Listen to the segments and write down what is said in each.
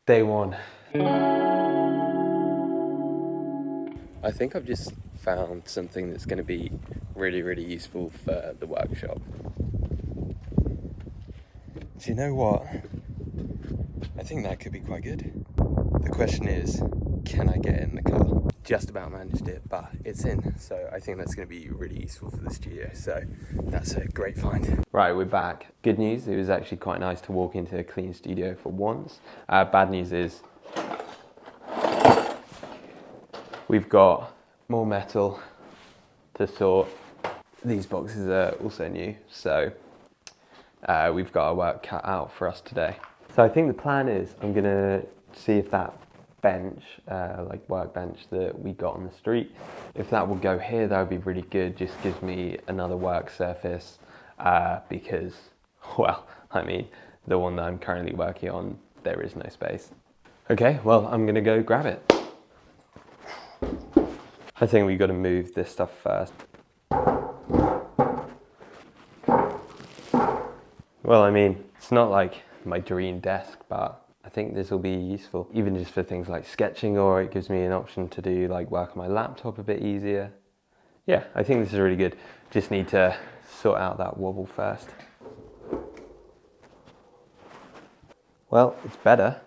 Day one. I think I've just found something that's going to be really useful for the workshop. Do you know what? I think that could be quite good. The question is, can I get it in the car? Just about managed it, but it's in. So I think that's going to be really useful for the studio. So that's a great find. Right, we're back. Good news, it was actually quite nice to walk into a clean studio for once. Bad news is we've got more metal to sort. These boxes are also new, so we've got our work cut out for us today. So I think the plan is I'm gonna see if that bench, like workbench that we got on the street, if that will go here, that would be really good. Just gives me another work surface because, well, I mean, the one that I'm currently working on, there is no space. Okay, well, I'm gonna go grab it. I think we've got to move this stuff first. Well, I mean, it's not like my dream desk, but I think this will be useful, even just for things like sketching, or it gives me an option to do like work on my laptop a bit easier. Yeah, I think this is really good. Just need to sort out that wobble first. Well, it's better.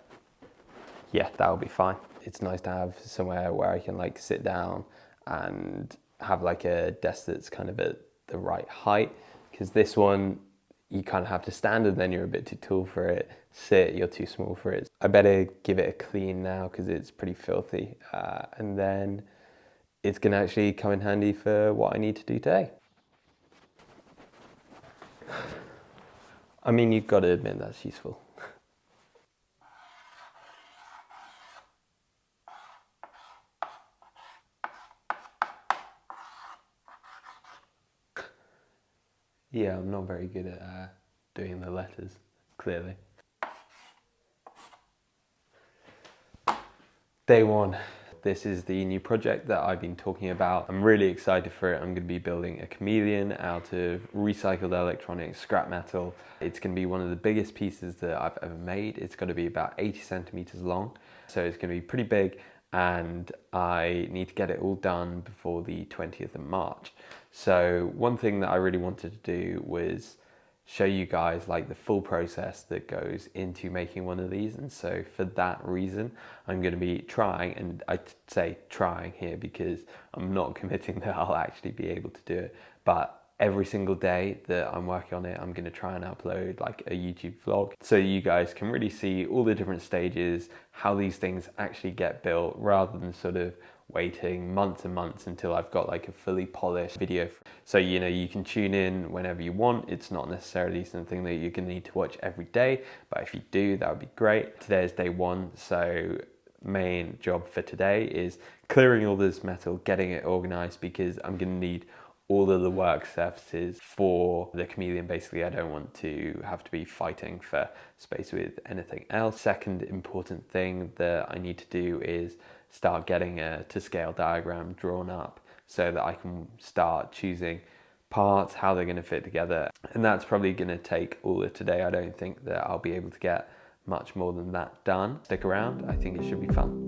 Yeah, that'll be fine. It's nice to have somewhere where I can like sit down and have like a desk that's kind of at the right height, because this one you kind of have to stand and then you're a bit too tall for it. Sit, you're too small for it. I better give it a clean now because it's pretty filthy, and then it's gonna actually come in handy for what I need to do today. I mean, you've got to admit that's useful. Yeah, I'm not very good at doing the letters, clearly. Day one. This is the new project that I've been talking about. I'm really excited for it. I'm going to be building a Chameleon out of recycled electronics, scrap metal. It's going to be one of the biggest pieces that I've ever made. It's going to be about 80 centimeters long. So it's going to be pretty big, and I need to get it all done before the 20th of March. So one thing that I really wanted to do was show you guys like the full process that goes into making one of these. And so for that reason, I'm going to be trying, and I say trying here because I'm not committing that I'll actually be able to do it, but every single day that I'm working on it, I'm going to try and upload like a YouTube vlog so you guys can really see all the different stages, how these things actually get built, rather than sort of waiting months and months until I've got like a fully polished video. So, you know, you can tune in whenever you want. It's not necessarily something that you're going to need to watch every day, but if you do, that would be great. Today is day one, so main job for today is clearing all this metal, getting it organized, because I'm going to need all of the work surfaces for the Chameleon. Basically, I don't want to have to be fighting for space with anything else. Second important thing that I need to do is start getting a to scale diagram drawn up so that I can start choosing parts, how they're going to fit together. And that's probably going to take all of today. I don't think that I'll be able to get much more than that done. Stick around, I think it should be fun.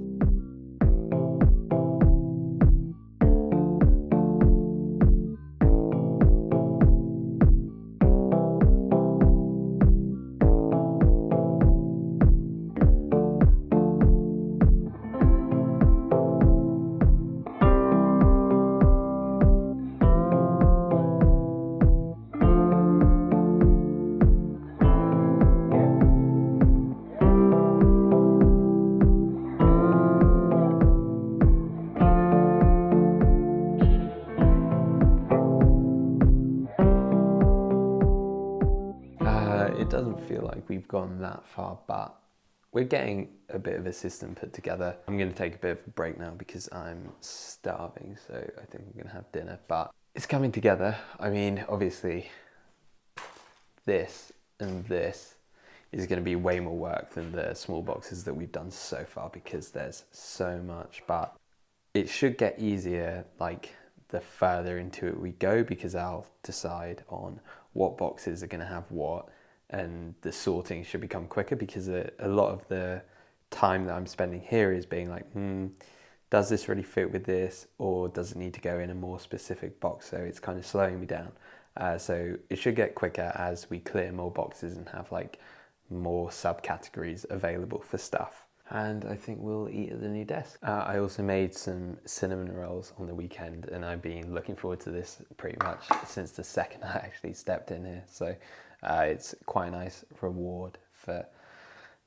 It doesn't feel like we've gone that far, but we're getting a bit of a system put together. I'm going to take a bit of a break now because I'm starving, so I think I'm going to have dinner, but it's coming together. I mean, obviously, this and this is going to be way more work than the small boxes that we've done so far because there's so much, but it should get easier like the further into it we go, because I'll decide on what boxes are going to have what, and the sorting should become quicker because a lot of the time that I'm spending here is being like, does this really fit with this, or does it need to go in a more specific box? So it's kind of slowing me down. So it should get quicker as we clear more boxes and have like more subcategories available for stuff. And I think we'll eat at the new desk. I also made some cinnamon rolls on the weekend, and I've been looking forward to this pretty much since the second I actually stepped in here. So it's quite a nice reward for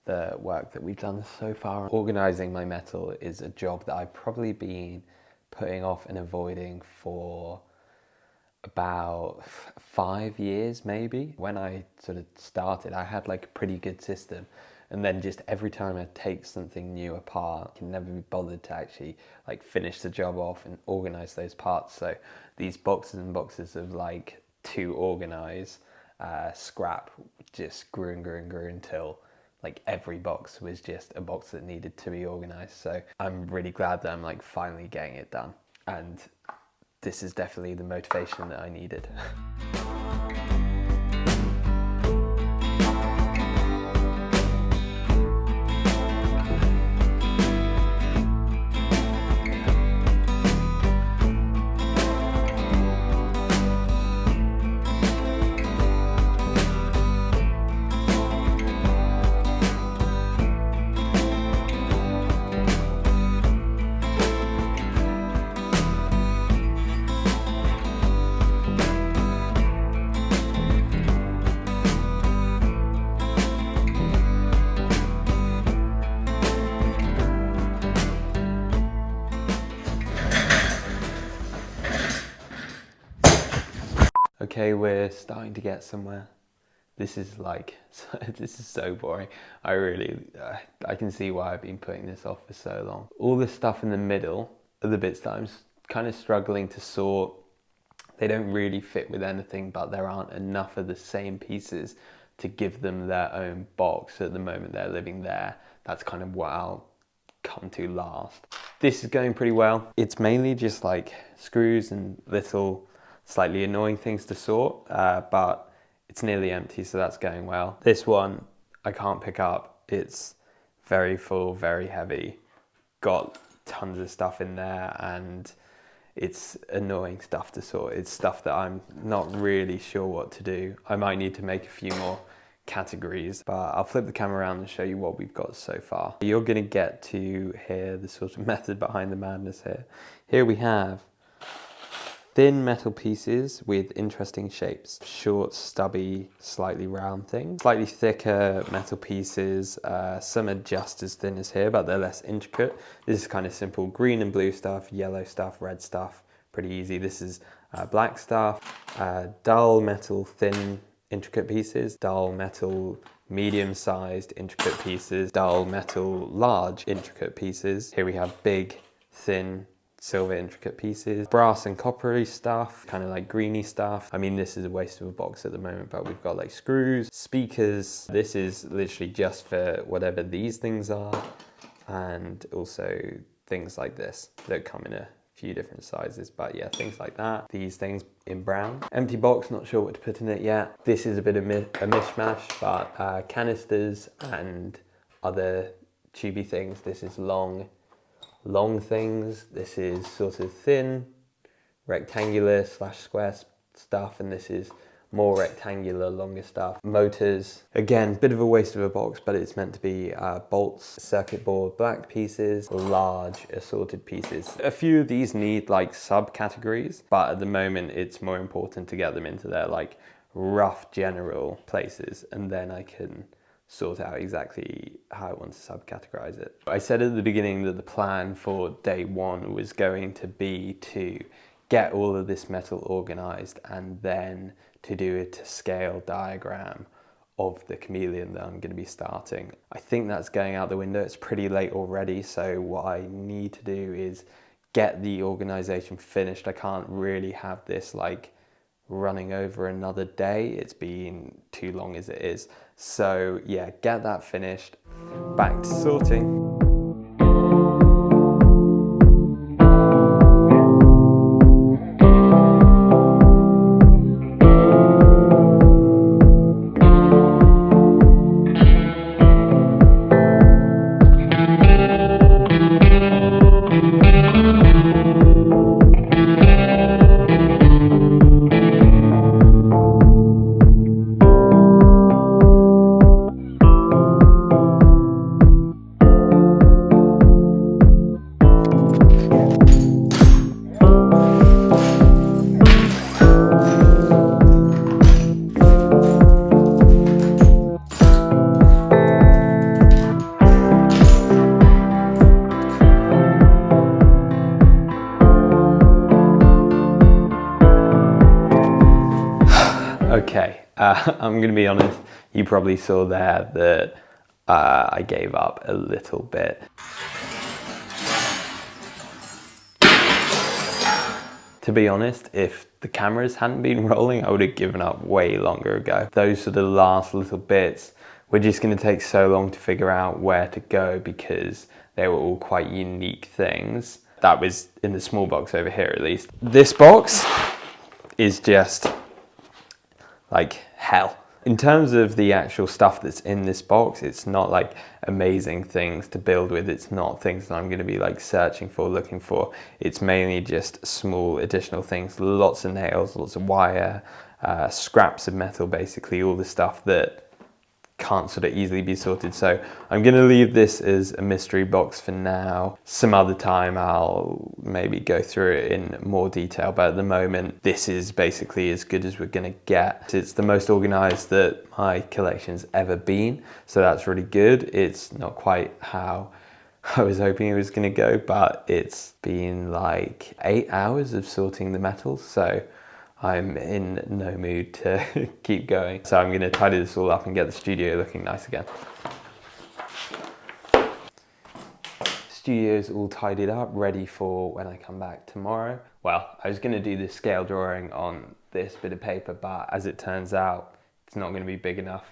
the work that we've done so far. Organising my metal is a job that I've probably been putting off and avoiding for about 5 years maybe. When I sort of started, I had like a pretty good system, and then just every time I take something new apart, I can never be bothered to actually like finish the job off and organize those parts. So these boxes and boxes of like to organize scrap just grew and grew and grew until like every box was just a box that needed to be organized. So I'm really glad that I'm like finally getting it done, and this is definitely the motivation that I needed. Okay, we're starting to get somewhere. This is like, this is so boring. I can see why I've been putting this off for so long. All this stuff in the middle are the bits that I'm kind of struggling to sort. They don't really fit with anything, but there aren't enough of the same pieces to give them their own box at the moment they're living there. That's kind of what I'll come to last. This is going pretty well. It's mainly just like screws and little slightly annoying things to sort, but it's nearly empty, so that's going well. This one I can't pick up. It's very full, very heavy, got tons of stuff in there, and it's annoying stuff to sort. It's stuff that I'm not really sure what to do. I might need to make a few more categories, but I'll flip the camera around and show you what we've got so far. You're gonna get to hear the sort of method behind the madness here. Here we have thin metal pieces with interesting shapes. Short, stubby, slightly round things. Slightly thicker metal pieces. Some are just as thin as here, but they're less intricate. This is kind of simple. Green and blue stuff, yellow stuff, red stuff. Pretty easy. This is black stuff. Dull metal, thin, intricate pieces. Dull metal, medium-sized, intricate pieces. Dull metal, large, intricate pieces. Here we have big, thin, silver intricate pieces, brass and coppery stuff, kind of like greeny stuff. I mean, this is a waste of a box at the moment, but we've got like screws, speakers. This is literally just for whatever these things are, and also things like this that come in a few different sizes, but yeah, things like that. These things in brown. Empty box, not sure what to put in it yet. This is a bit of a mishmash, but canisters and other tubey things. This is long things. This is sort of thin, rectangular / square stuff, and this is more rectangular, longer stuff. Motors, again, bit of a waste of a box, but it's meant to be bolts, circuit board, black pieces, large assorted pieces. A few of these need like subcategories, but at the moment it's more important to get them into their like rough general places, and then I can sort out exactly how I want to subcategorize it. I said at the beginning that the plan for day one was going to be to get all of this metal organized and then to do a to scale diagram of the Chameleon that I'm going to be starting. I think that's going out the window. It's pretty late already, so what I need to do is get the organization finished. I can't really have this like running over another day. It's been too long as it is. So yeah, get that finished, back to sorting. I'm gonna be honest, you probably saw there that I gave up a little bit. To be honest, if the cameras hadn't been rolling, I would have given up way longer ago. Those are the last little bits. We're just gonna take so long to figure out where to go because they were all quite unique things. That was in the small box over here at least. This box is just like hell. In terms of the actual stuff that's in this box, it's not like amazing things to build with. It's not things that I'm going to be like searching for, looking for. It's mainly just small additional things, lots of nails, lots of wire, scraps of metal, basically all the stuff that can't sort of easily be sorted. So I'm going to leave this as a mystery box for now. Some other time I'll maybe go through it in more detail, but at the moment this is basically as good as we're going to get. It's the most organized that my collection's ever been, so that's really good. It's not quite how I was hoping it was going to go, but it's been like 8 hours of sorting the metals, so I'm in no mood to keep going. So I'm going to tidy this all up and get the studio looking nice again. Studio's all tidied up, ready for when I come back tomorrow. Well, I was going to do this scale drawing on this bit of paper, but as it turns out, it's not going to be big enough.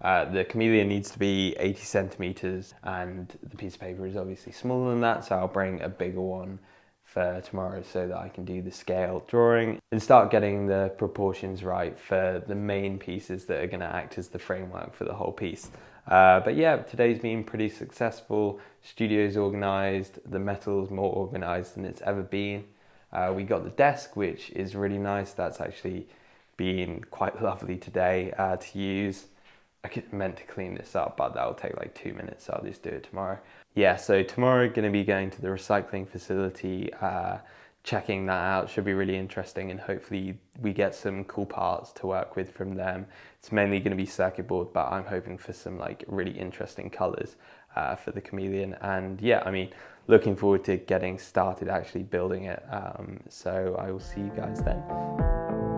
The Chameleon needs to be 80 centimeters and the piece of paper is obviously smaller than that, so I'll bring a bigger one for tomorrow so that I can do the scale drawing and start getting the proportions right for the main pieces that are going to act as the framework for the whole piece. But yeah, today's been pretty successful. Studio's organized, the metal's more organized than it's ever been. We got the desk, which is really nice. That's actually been quite lovely today to use. I meant to clean this up, but that'll take like 2 minutes, so I'll just do it tomorrow. Yeah, so tomorrow going to be going to the recycling facility, checking that out. Should be really interesting, and hopefully we get some cool parts to work with from them. It's mainly going to be circuit board, but I'm hoping for some like really interesting colors for the Chameleon. And yeah, I mean, looking forward to getting started actually building it. So I will see you guys then.